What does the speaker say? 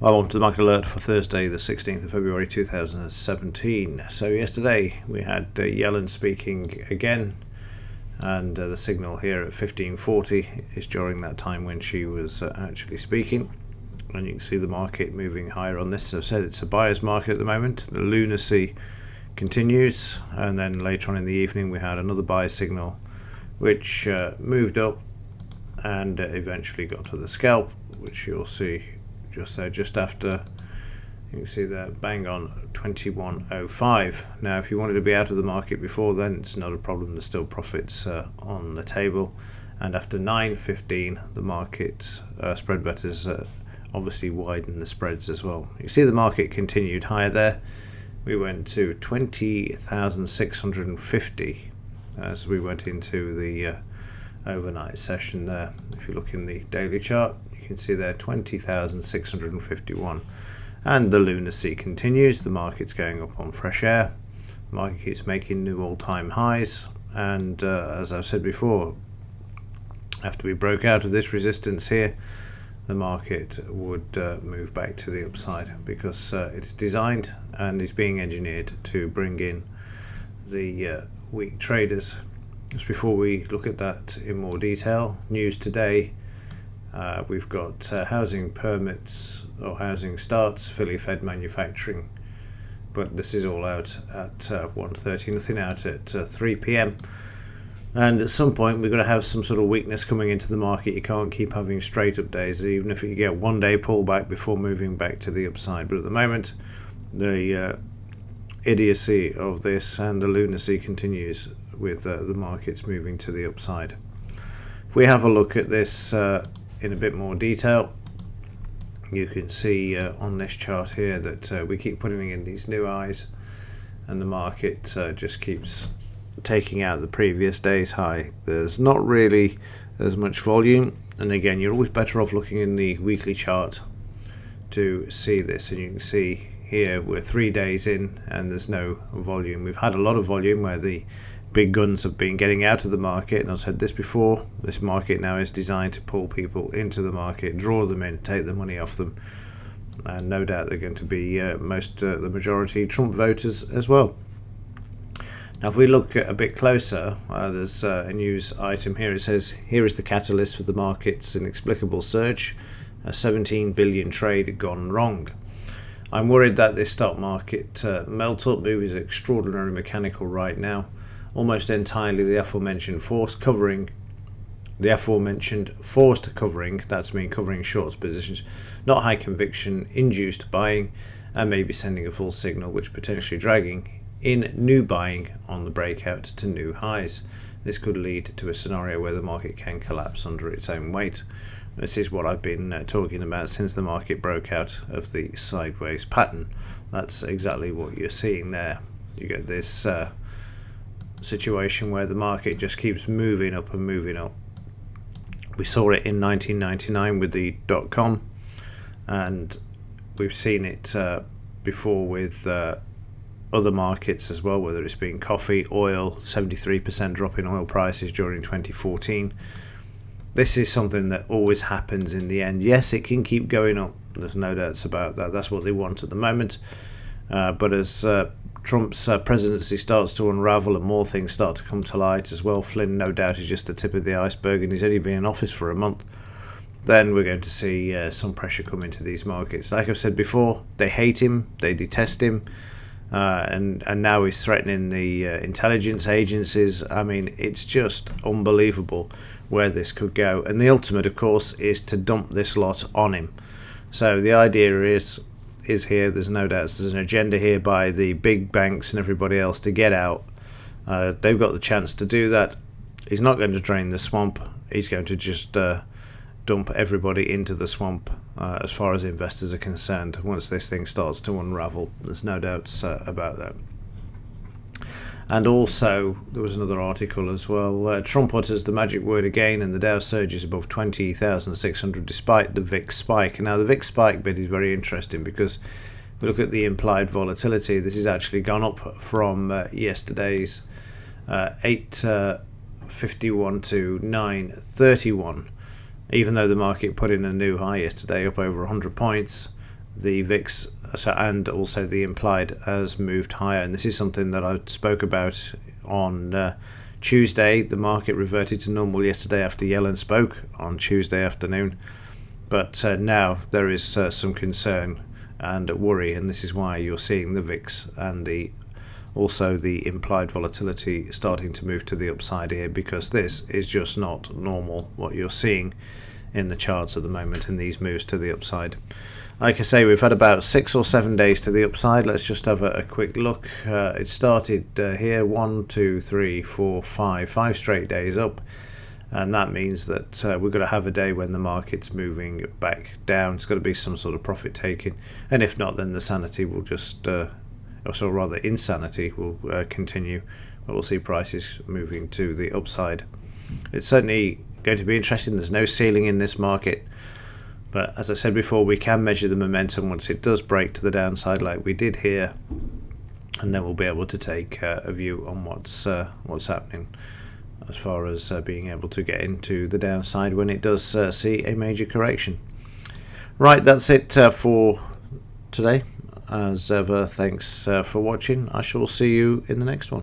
Welcome to the Market Alert for Thursday, the 16th of February 2017. So yesterday we had Yellen speaking again, and the signal here at 15:40 is during that time when she was actually speaking. And you can see the market moving higher on this. As I said, it's a buyer's market at the moment. The lunacy continues, and then later on in the evening we had another buyer signal which moved up and eventually got to the scalp, which you'll see just there, just after. You can see that bang on 21.05. Now if you wanted to be out of the market before then, it's not a problem. There's still profits on the table, and after 9:15 the market spread bettors obviously widen the spreads as well. You see the market continued higher there. We went to 20,650 as we went into the overnight session there. If you look in the daily chart, you can see there 20,651, and the lunacy continues. The market's going up on fresh air. The market keeps making new all-time highs, and as I've said before, after we broke out of this resistance here, the market would move back to the upside, because it's designed and is being engineered to bring in the weak traders. Just before we look at that in more detail, news today, we've got housing permits or housing starts, Philly Fed manufacturing, but this is all out at 1:30, nothing out at 3 p.m. And at some point we're going to have some sort of weakness coming into the market. You can't keep having straight up days, even if you get 1 day pullback before moving back to the upside. But at the moment, the idiocy of this and the lunacy continues, with the markets moving to the upside. If we have a look at this in a bit more detail, you can see on this chart here that we keep putting in these new highs, and the market just keeps taking out the previous day's high. There's not really as much volume, and again, you're always better off looking in the weekly chart to see this. And you can see here we're 3 days in and there's no volume. We've had a lot of volume where the big guns have been getting out of the market, and I've said this before, this market now is designed to pull people into the market, draw them in, take the money off them, and no doubt they're going to be the majority Trump voters as well. Now if we look a bit closer, there's a news item here. It says, here is the catalyst for the market's inexplicable surge, a 17 billion trade gone wrong. I'm worried that this stock market melt-up move is extraordinarily mechanical right now. Almost entirely the aforementioned forced covering, that's mean covering short positions, not high conviction, induced buying, and maybe sending a full signal which potentially dragging in new buying on the breakout to new highs. This could lead to a scenario where the market can collapse under its own weight. This is what I've been talking about since the market broke out of the sideways pattern. That's exactly what you're seeing there. You get this situation where the market just keeps moving up and moving up. We saw it in 1999 with the .com, and we've seen it before with other markets as well, whether it's been coffee, oil, 73% drop in oil prices during 2014. This is something that always happens in the end. Yes, it can keep going up, there's no doubts about that. That's what they want at the moment. But as Trump's presidency starts to unravel and more things start to come to light as well, Flynn no doubt is just the tip of the iceberg, and he's only been in office for a month, then we're going to see some pressure come into these markets. Like I've said before, they hate him, they detest him, and now he's threatening the intelligence agencies. I mean, it's just unbelievable where this could go, and the ultimate, of course, is to dump this lot on him. So the idea is here, there's no doubt there's an agenda here by the big banks and everybody else to get out. They've got the chance to do that. He's not going to drain the swamp, he's going to just dump everybody into the swamp as far as investors are concerned once this thing starts to unravel. There's no doubts about that. And also, there was another article as well. Trump utters the magic word again, and the Dow surges above 20,600 despite the VIX spike. Now, the VIX spike bit is very interesting because if we look at the implied volatility, this has actually gone up from yesterday's 851 to 931. Even though the market put in a new high yesterday, up over 100 points, the VIX and also the implied has moved higher, and this is something that I spoke about on Tuesday. The market reverted to normal yesterday after Yellen spoke on Tuesday afternoon, but now there is some concern and worry, and this is why you're seeing the VIX and also the implied volatility starting to move to the upside here, because this is just not normal what you're seeing in the charts at the moment in these moves to the upside. Like I say, we've had about 6 or 7 days to the upside. Let's just have a quick look. It started here 1, 2, 3, 4, 5 straight days up, and that means that we're going to have a day when the market's moving back down. It's got to be some sort of profit taking, and if not, then the sanity will just or rather insanity will continue. We'll see prices moving to the upside. It's certainly going to be interesting. There's no ceiling in this market, but as I said before, we can measure the momentum once it does break to the downside like we did here, and then we'll be able to take a view on what's happening as far as being able to get into the downside when it does see a major correction. Right, that's it for today. As ever, thanks for watching. I shall see you in the next one.